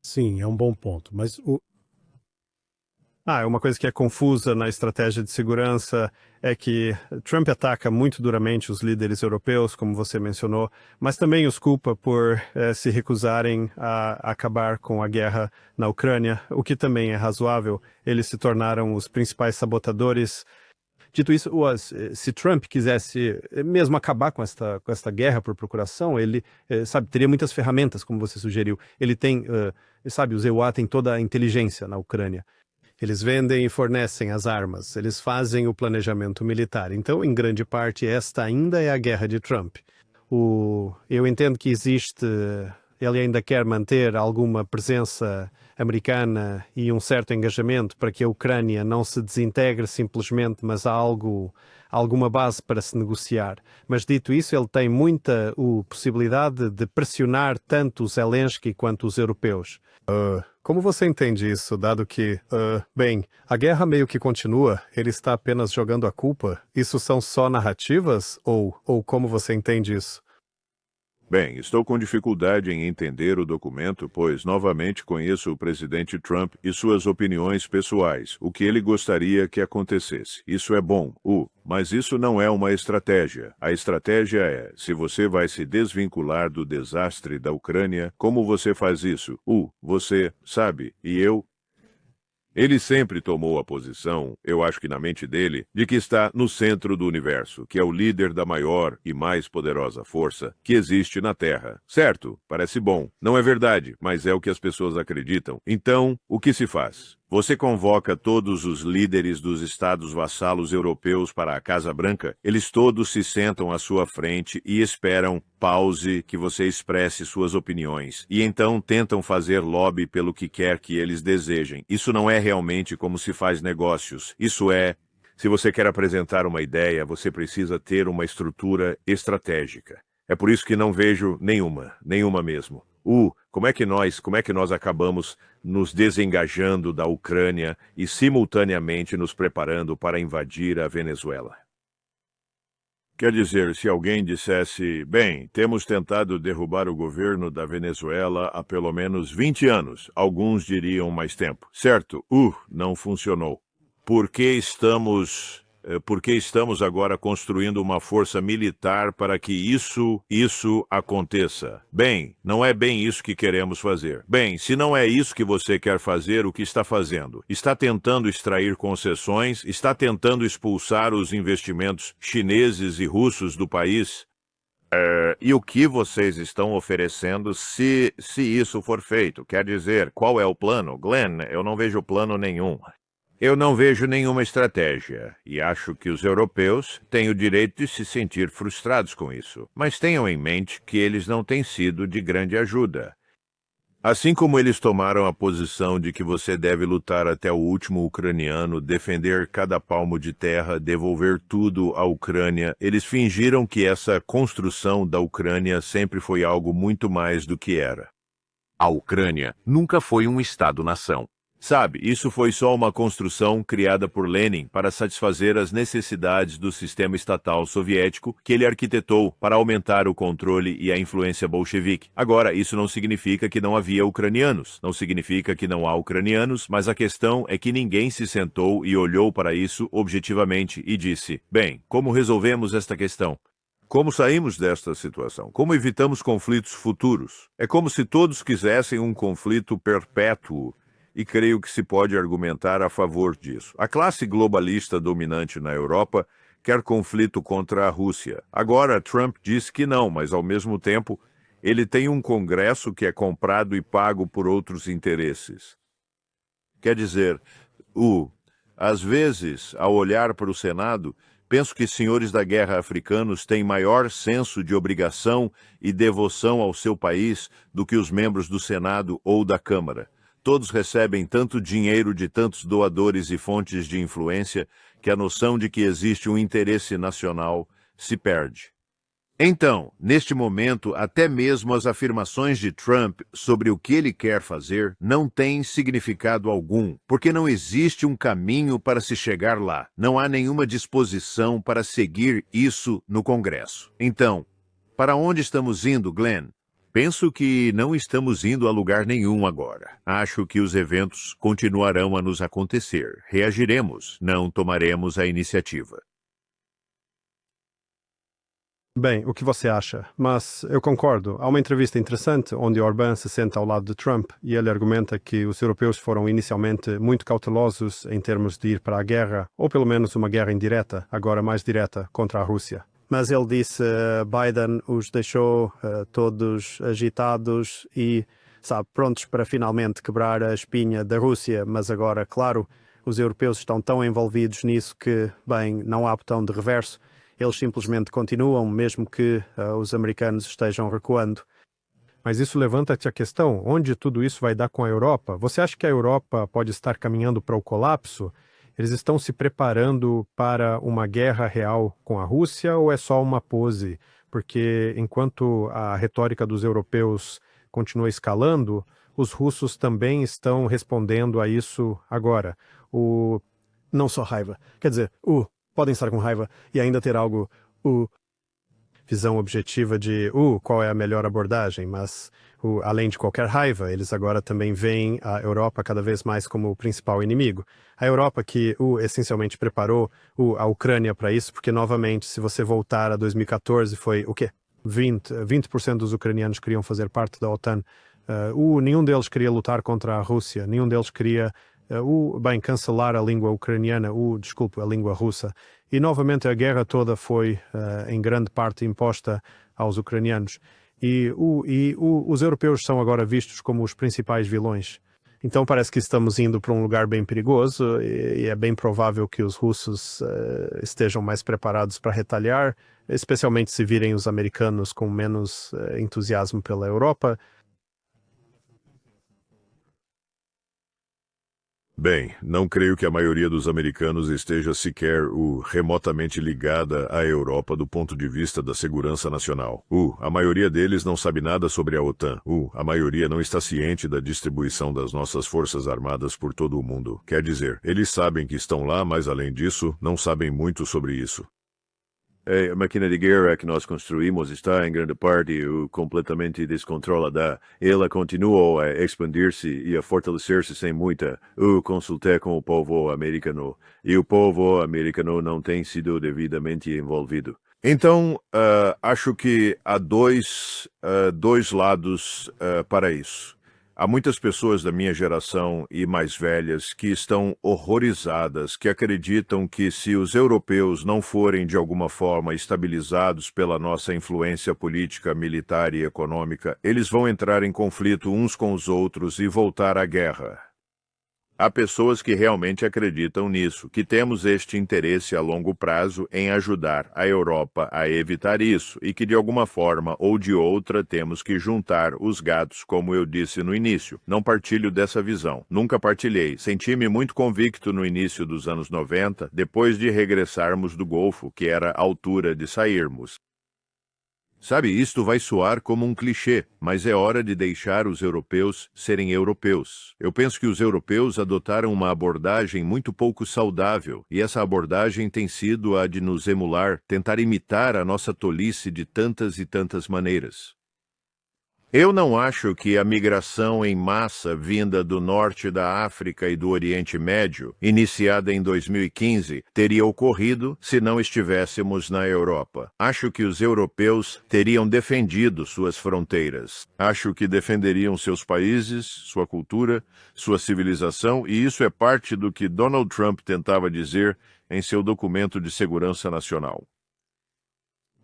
Sim, é um bom ponto. Mas É uma coisa que é confusa na estratégia de segurança é que Trump ataca muito duramente os líderes europeus, como você mencionou, mas também os culpa por se recusarem a acabar com a guerra na Ucrânia, o que também é razoável. Eles se tornaram os principais sabotadores. Dito isso, se Trump quisesse mesmo acabar com esta guerra por procuração, ele, sabe, teria muitas ferramentas, como você sugeriu. Ele tem, sabe, os EUA têm toda a inteligência na Ucrânia. Eles vendem e fornecem as armas, eles fazem o planejamento militar. Então, em grande parte, esta ainda é a guerra de Trump. Eu entendo que ele ainda quer manter alguma presença americana e um certo engajamento para que a Ucrânia não se desintegre simplesmente, mas há alguma base para se negociar. Mas dito isso, ele tem muita possibilidade de pressionar tanto os Zelensky quanto os europeus. Como você entende isso, dado que, bem, a guerra meio que continua, ele está apenas jogando a culpa? Isso são só narrativas? Ou como você entende isso? Bem, estou com dificuldade em entender o documento, pois novamente conheço o presidente Trump e suas opiniões pessoais, o que ele gostaria que acontecesse. Isso é bom, mas isso não é uma estratégia. A estratégia é, se você vai se desvincular do desastre da Ucrânia, como você faz isso? Você, sabe, e eu... Ele sempre tomou a posição, eu acho que na mente dele, de que está no centro do universo, que é o líder da maior e mais poderosa força que existe na Terra. Certo? Parece bom. Não é verdade, mas é o que as pessoas acreditam. Então, o que se faz? Você convoca todos os líderes dos estados vassalos europeus para a Casa Branca, eles todos se sentam à sua frente e esperam, pause, que você expresse suas opiniões, e então tentam fazer lobby pelo que quer que eles desejem. Isso não é realmente como se faz negócios. Isso é, se você quer apresentar uma ideia, você precisa ter uma estrutura estratégica. É por isso que não vejo nenhuma mesmo. Como é que nós acabamos nos desengajando da Ucrânia e simultaneamente nos preparando para invadir a Venezuela? Quer dizer, se alguém dissesse, bem, temos tentado derrubar o governo da Venezuela há pelo menos 20 anos, alguns diriam mais tempo. Certo, não funcionou. Por que estamos agora construindo uma força militar para que isso aconteça? Bem, não é bem isso que queremos fazer. Bem, se não é isso que você quer fazer, o que está fazendo? Está tentando extrair concessões? Está tentando expulsar os investimentos chineses e russos do país? E o que vocês estão oferecendo se isso for feito? Quer dizer, qual é o plano? Glenn, eu não vejo plano nenhum. Eu não vejo nenhuma estratégia, e acho que os europeus têm o direito de se sentir frustrados com isso. Mas tenham em mente que eles não têm sido de grande ajuda. Assim como eles tomaram a posição de que você deve lutar até o último ucraniano, defender cada palmo de terra, devolver tudo à Ucrânia, eles fingiram que essa construção da Ucrânia sempre foi algo muito mais do que era. A Ucrânia nunca foi um Estado-nação. Sabe, isso foi só uma construção criada por Lenin para satisfazer as necessidades do sistema estatal soviético que ele arquitetou para aumentar o controle e a influência bolchevique. Agora, isso não significa que não havia ucranianos, não significa que não há ucranianos, mas a questão é que ninguém se sentou e olhou para isso objetivamente e disse, bem, como resolvemos esta questão? Como saímos desta situação? Como evitamos conflitos futuros? É como se todos quisessem um conflito perpétuo. E creio que se pode argumentar a favor disso. A classe globalista dominante na Europa quer conflito contra a Rússia. Agora, Trump diz que não, mas ao mesmo tempo, ele tem um Congresso que é comprado e pago por outros interesses. Quer dizer, às vezes, ao olhar para o Senado, penso que senhores da guerra africanos têm maior senso de obrigação e devoção ao seu país do que os membros do Senado ou da Câmara. Todos recebem tanto dinheiro de tantos doadores e fontes de influência que a noção de que existe um interesse nacional se perde. Então, neste momento, até mesmo as afirmações de Trump sobre o que ele quer fazer não têm significado algum, porque não existe um caminho para se chegar lá. Não há nenhuma disposição para seguir isso no Congresso. Então, para onde estamos indo, Glenn? Penso que não estamos indo a lugar nenhum agora. Acho que os eventos continuarão a nos acontecer. Reagiremos, não tomaremos a iniciativa. Bem, o que você acha? Mas eu concordo. Há uma entrevista interessante onde Orbán se senta ao lado de Trump e ele argumenta que os europeus foram inicialmente muito cautelosos em termos de ir para a guerra, ou pelo menos uma guerra indireta, agora mais direta, contra a Rússia. Mas ele disse Biden os deixou todos agitados e, sabe, prontos para finalmente quebrar a espinha da Rússia, mas agora, claro, os europeus estão tão envolvidos nisso que, bem, não há botão de reverso. Eles simplesmente continuam, mesmo que os americanos estejam recuando. Mas isso levanta-te a questão, onde tudo isso vai dar com a Europa? Você acha que a Europa pode estar caminhando para o colapso? Eles estão se preparando para uma guerra real com a Rússia ou é só uma pose? Porque enquanto a retórica dos europeus continua escalando, os russos também estão respondendo a isso agora. Não só raiva, quer dizer, podem estar com raiva e ainda ter algo, visão objetiva de qual é a melhor abordagem, mas além de qualquer raiva, eles agora também veem a Europa cada vez mais como o principal inimigo. A Europa que essencialmente preparou a Ucrânia para isso, porque novamente, se você voltar a 2014, foi o quê? 20% dos ucranianos queriam fazer parte da OTAN. Nenhum deles queria lutar contra a Rússia, nenhum deles queria cancelar a língua ucraniana, a língua russa. E novamente a guerra toda foi, em grande parte, imposta aos ucranianos. E os europeus são agora vistos como os principais vilões. Então parece que estamos indo para um lugar bem perigoso e é bem provável que os russos estejam mais preparados para retalhar, especialmente se virem os americanos com menos entusiasmo pela Europa. Bem, não creio que a maioria dos americanos esteja sequer remotamente ligada à Europa do ponto de vista da segurança nacional. A maioria deles não sabe nada sobre a OTAN. A maioria não está ciente da distribuição das nossas forças armadas por todo o mundo. Quer dizer, eles sabem que estão lá, mas além disso, não sabem muito sobre isso. A máquina de guerra que nós construímos está, em grande parte, completamente descontrolada. Ela continua a expandir-se e a fortalecer-se sem muita. Consultei com o povo americano, e o povo americano não tem sido devidamente envolvido. Então, acho que há dois lados para isso. Há muitas pessoas da minha geração e mais velhas que estão horrorizadas, que acreditam que se os europeus não forem de alguma forma estabilizados pela nossa influência política, militar e econômica, eles vão entrar em conflito uns com os outros e voltar à guerra. Há pessoas que realmente acreditam nisso, que temos este interesse a longo prazo em ajudar a Europa a evitar isso e que de alguma forma ou de outra temos que juntar os gatos, como eu disse no início. Não partilho dessa visão. Nunca partilhei. Senti-me muito convicto no início dos anos 90, depois de regressarmos do Golfo, que era a altura de sairmos. Sabe, isto vai soar como um clichê, mas é hora de deixar os europeus serem europeus. Eu penso que os europeus adotaram uma abordagem muito pouco saudável, e essa abordagem tem sido a de nos emular, tentar imitar a nossa tolice de tantas e tantas maneiras. Eu não acho que a migração em massa vinda do norte da África e do Oriente Médio, iniciada em 2015, teria ocorrido se não estivéssemos na Europa. Acho que os europeus teriam defendido suas fronteiras. Acho que defenderiam seus países, sua cultura, sua civilização, e isso é parte do que Donald Trump tentava dizer em seu documento de segurança nacional.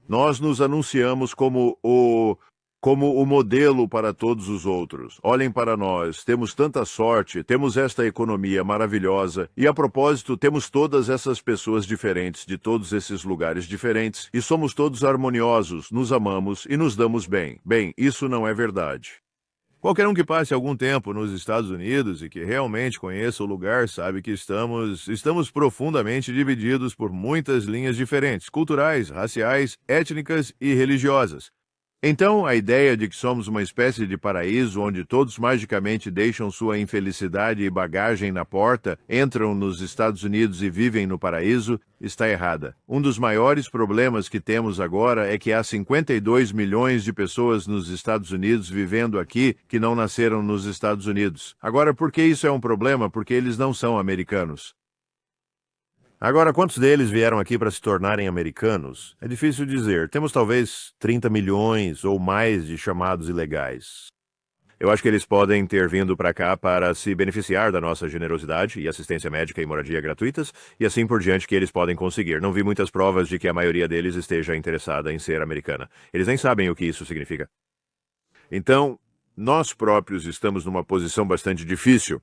Nós nos anunciamos como o modelo para todos os outros. Olhem para nós, temos tanta sorte, temos esta economia maravilhosa e, a propósito, temos todas essas pessoas diferentes de todos esses lugares diferentes e somos todos harmoniosos, nos amamos e nos damos bem. Bem, isso não é verdade. Qualquer um que passe algum tempo nos Estados Unidos e que realmente conheça o lugar sabe que estamos profundamente divididos por muitas linhas diferentes, culturais, raciais, étnicas e religiosas. Então, a ideia de que somos uma espécie de paraíso onde todos magicamente deixam sua infelicidade e bagagem na porta, entram nos Estados Unidos e vivem no paraíso, está errada. Um dos maiores problemas que temos agora é que há 52 milhões de pessoas nos Estados Unidos vivendo aqui que não nasceram nos Estados Unidos. Agora, por que isso é um problema? Porque eles não são americanos. Agora, quantos deles vieram aqui para se tornarem americanos? É difícil dizer. Temos talvez 30 milhões ou mais de chamados ilegais. Eu acho que eles podem ter vindo para cá para se beneficiar da nossa generosidade e assistência médica e moradia gratuitas, e assim por diante que eles podem conseguir. Não vi muitas provas de que a maioria deles esteja interessada em ser americana. Eles nem sabem o que isso significa. Então, nós próprios estamos numa posição bastante difícil.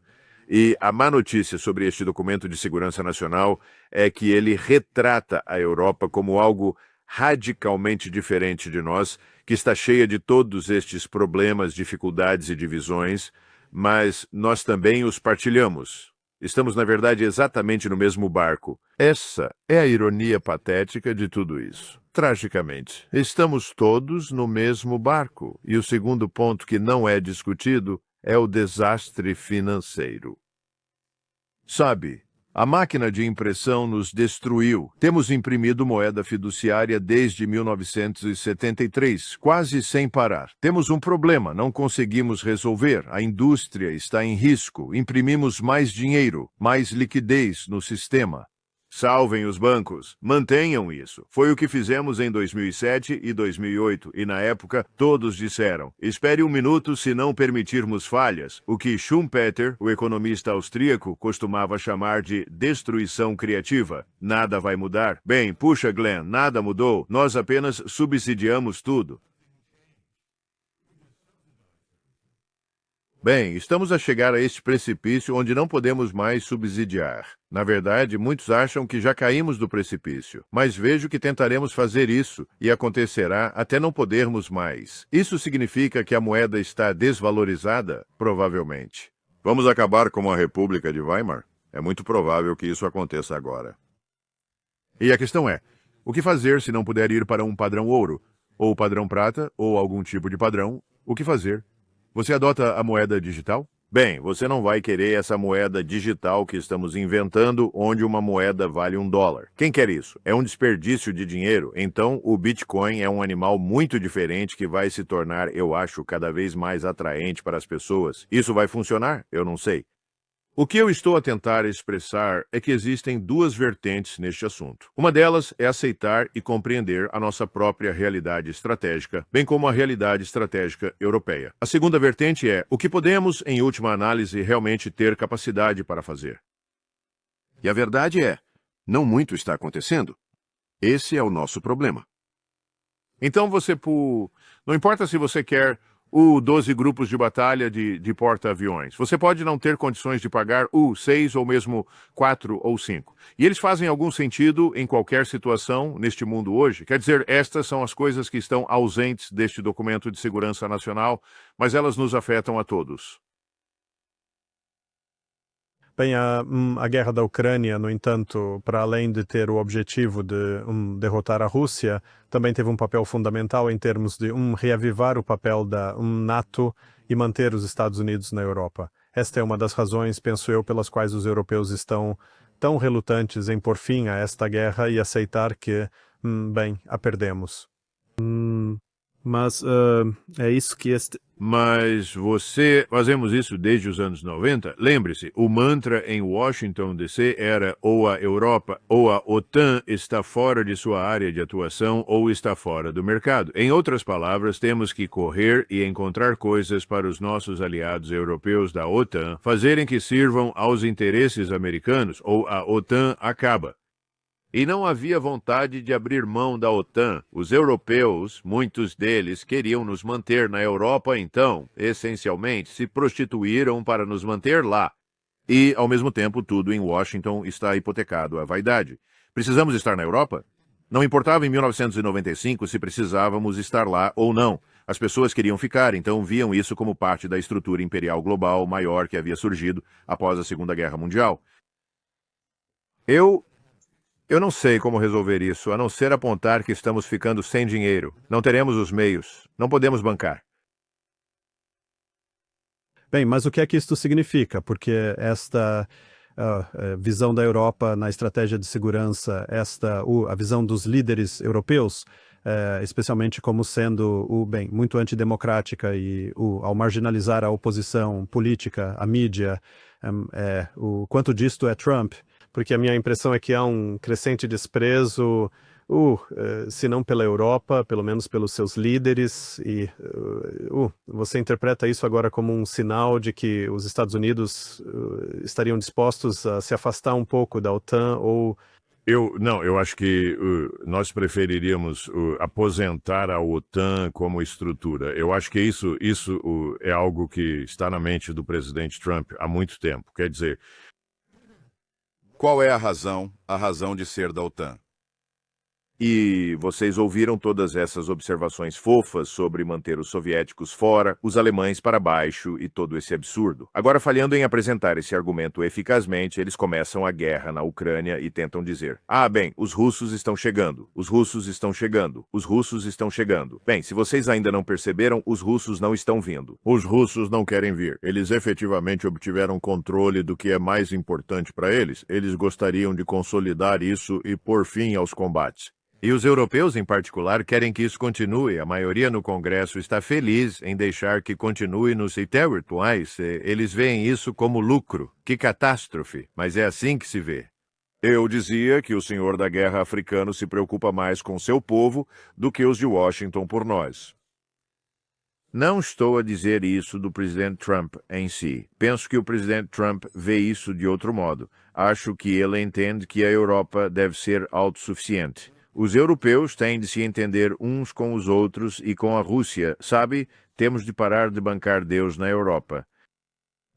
E a má notícia sobre este documento de segurança nacional é que ele retrata a Europa como algo radicalmente diferente de nós, que está cheia de todos estes problemas, dificuldades e divisões, mas nós também os partilhamos. Estamos, na verdade, exatamente no mesmo barco. Essa é a ironia patética de tudo isso. Tragicamente, estamos todos no mesmo barco. E o segundo ponto que não é discutido é o desastre financeiro. Sabe, a máquina de impressão nos destruiu. Temos imprimido moeda fiduciária desde 1973, quase sem parar. Temos um problema, não conseguimos resolver. A indústria está em risco. Imprimimos mais dinheiro, mais liquidez no sistema. Salvem os bancos. Mantenham isso. Foi o que fizemos em 2007 e 2008, e na época todos disseram: espere um minuto se não permitirmos falhas, o que Schumpeter, o economista austríaco, costumava chamar de destruição criativa. Nada vai mudar. Bem, puxa, Glenn, nada mudou. Nós apenas subsidiamos tudo. Bem, estamos a chegar a este precipício onde não podemos mais subsidiar. Na verdade, muitos acham que já caímos do precipício, mas vejo que tentaremos fazer isso e acontecerá até não podermos mais. Isso significa que a moeda está desvalorizada? Provavelmente. Vamos acabar como a República de Weimar? É muito provável que isso aconteça agora. E a questão é, o que fazer se não puder ir para um padrão ouro, ou padrão prata, ou algum tipo de padrão? O que fazer? Você adota a moeda digital? Bem, você não vai querer essa moeda digital que estamos inventando, onde uma moeda vale $1. Quem quer isso? É um desperdício de dinheiro. Então, o Bitcoin é um animal muito diferente que vai se tornar, eu acho, cada vez mais atraente para as pessoas. Isso vai funcionar? Eu não sei. O que eu estou a tentar expressar é que existem duas vertentes neste assunto. Uma delas é aceitar e compreender a nossa própria realidade estratégica, bem como a realidade estratégica europeia. A segunda vertente é o que podemos, em última análise, realmente ter capacidade para fazer. E a verdade é, não muito está acontecendo. Esse é o nosso problema. Então não importa se você quer 12 grupos de batalha de porta-aviões. Você pode não ter condições de pagar 6 ou mesmo 4 ou 5. E eles fazem algum sentido em qualquer situação neste mundo hoje? Quer dizer, estas são as coisas que estão ausentes deste documento de segurança nacional, mas elas nos afetam a todos. Bem, a guerra da Ucrânia, no entanto, para além de ter o objetivo de derrotar a Rússia, também teve um papel fundamental em termos de reavivar o papel da NATO e manter os Estados Unidos na Europa. Esta é uma das razões, penso eu, pelas quais os europeus estão tão relutantes em pôr fim a esta guerra e aceitar que, a perdemos. Mas é isso que Mas fazemos isso desde os anos 90. Lembre-se, o mantra em Washington, D.C. era ou a Europa ou a OTAN está fora de sua área de atuação ou está fora do mercado. Em outras palavras, temos que correr e encontrar coisas para os nossos aliados europeus da OTAN fazerem que sirvam aos interesses americanos ou a OTAN acaba. E não havia vontade de abrir mão da OTAN. Os europeus, muitos deles, queriam nos manter na Europa, então, essencialmente, se prostituíram para nos manter lá. E, ao mesmo tempo, tudo em Washington está hipotecado à vaidade. Precisamos estar na Europa? Não importava em 1995 se precisávamos estar lá ou não. As pessoas queriam ficar, então viam isso como parte da estrutura imperial global maior que havia surgido após a Segunda Guerra Mundial. Eu Eu não sei como resolver isso, a não ser apontar que estamos ficando sem dinheiro. Não teremos os meios. Não podemos bancar. Bem, mas o que é que isto significa? Porque esta visão da Europa na estratégia de segurança, a visão dos líderes europeus, especialmente como sendo muito antidemocrática e ao marginalizar a oposição política, a mídia, o quanto disto é Trump, porque a minha impressão é que há um crescente desprezo, se não pela Europa, pelo menos pelos seus líderes, e você interpreta isso agora como um sinal de que os Estados Unidos estariam dispostos a se afastar um pouco da OTAN ou... Eu acho que nós preferiríamos aposentar a OTAN como estrutura. Eu acho que isso é algo que está na mente do presidente Trump há muito tempo. Quer dizer, Qual é a razão de ser da OTAN? e vocês ouviram todas essas observações fofas sobre manter os soviéticos fora, os alemães para baixo e todo esse absurdo. Agora, falhando em apresentar esse argumento eficazmente, eles começam a guerra na Ucrânia e tentam dizer: ah, bem, os russos estão chegando, os russos estão chegando, os russos estão chegando. Bem, se vocês ainda não perceberam, os russos não estão vindo. Os russos não querem vir. Eles efetivamente obtiveram controle do que é mais importante para eles. Eles gostariam de consolidar isso e pôr fim aos combates. E os europeus, em particular, querem que isso continue. A maioria no Congresso está feliz em deixar que continue nos territórios. Eles veem isso como lucro. Que catástrofe! Mas é assim que se vê. Eu dizia que o senhor da guerra africano se preocupa mais com seu povo do que os de Washington por nós. Não estou a dizer isso do presidente Trump em si. Penso que o presidente Trump vê isso de outro modo. Acho que ele entende que a Europa deve ser autossuficiente. Os europeus têm de se entender uns com os outros e com a Rússia. Sabe, temos de parar de bancar Deus na Europa.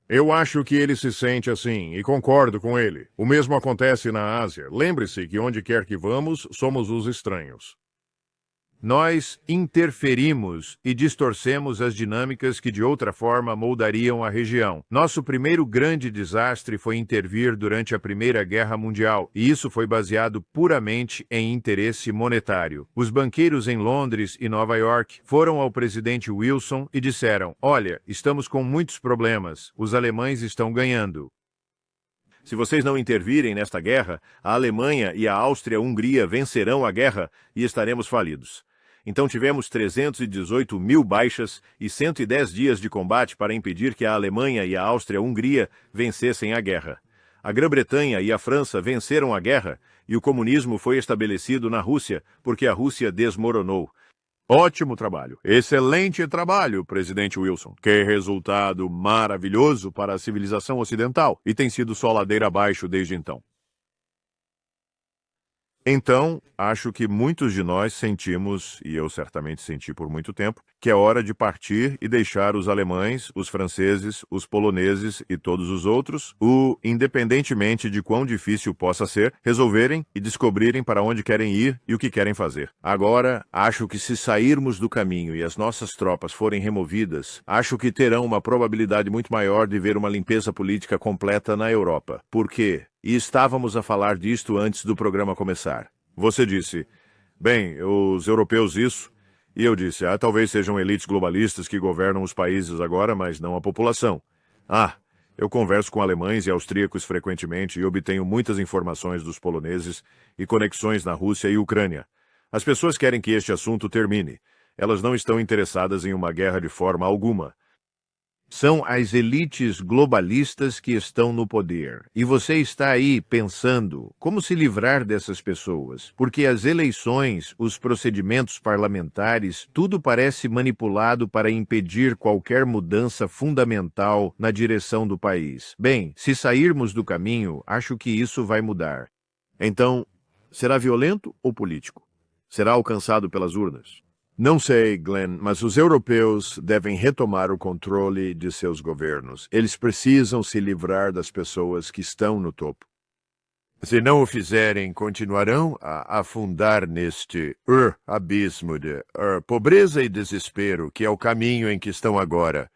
Eu acho que ele se sente assim, e concordo com ele. O mesmo acontece na Ásia. Lembre-se que onde quer que vamos, somos os estranhos. Nós interferimos e distorcemos as dinâmicas que de outra forma moldariam a região. Nosso primeiro grande desastre foi intervir durante a Primeira Guerra Mundial, e isso foi baseado puramente em interesse monetário. Os banqueiros em Londres e Nova York foram ao presidente Wilson e disseram: olha, estamos com muitos problemas, os alemães estão ganhando. Se vocês não intervirem nesta guerra, a Alemanha e a Áustria-Hungria vencerão a guerra e estaremos falidos. Então tivemos 318 mil baixas e 110 dias de combate para impedir que a Alemanha e a Áustria-Hungria vencessem a guerra. A Grã-Bretanha e a França venceram a guerra e o comunismo foi estabelecido na Rússia porque a Rússia desmoronou. Ótimo trabalho, excelente trabalho, presidente Wilson. Que resultado maravilhoso para a civilização ocidental e tem sido só ladeira abaixo desde então. Então, acho que muitos de nós sentimos, e eu certamente senti por muito tempo, que é hora de partir e deixar os alemães, os franceses, os poloneses e todos os outros, independentemente de quão difícil possa ser, resolverem e descobrirem para onde querem ir e o que querem fazer. Agora, acho que se sairmos do caminho e as nossas tropas forem removidas, acho que terão uma probabilidade muito maior de ver uma limpeza política completa na Europa. Por quê? E estávamos a falar disto antes do programa começar. Você disse, bem, os europeus isso, e eu disse, talvez sejam elites globalistas que governam os países agora, mas não a população. Eu converso com alemães e austríacos frequentemente e obtenho muitas informações dos poloneses e conexões na Rússia e Ucrânia. As pessoas querem que este assunto termine. Elas não estão interessadas em uma guerra de forma alguma. São as elites globalistas que estão no poder. E você está aí pensando como se livrar dessas pessoas, porque as eleições, os procedimentos parlamentares, tudo parece manipulado para impedir qualquer mudança fundamental na direção do país. Bem, se sairmos do caminho, acho que isso vai mudar. Então, será violento ou político? Será alcançado pelas urnas? Não sei, Glenn, mas os europeus devem retomar o controle de seus governos. Eles precisam se livrar das pessoas que estão no topo. Se não o fizerem, continuarão a afundar neste abismo de pobreza e desespero, que é o caminho em que estão agora.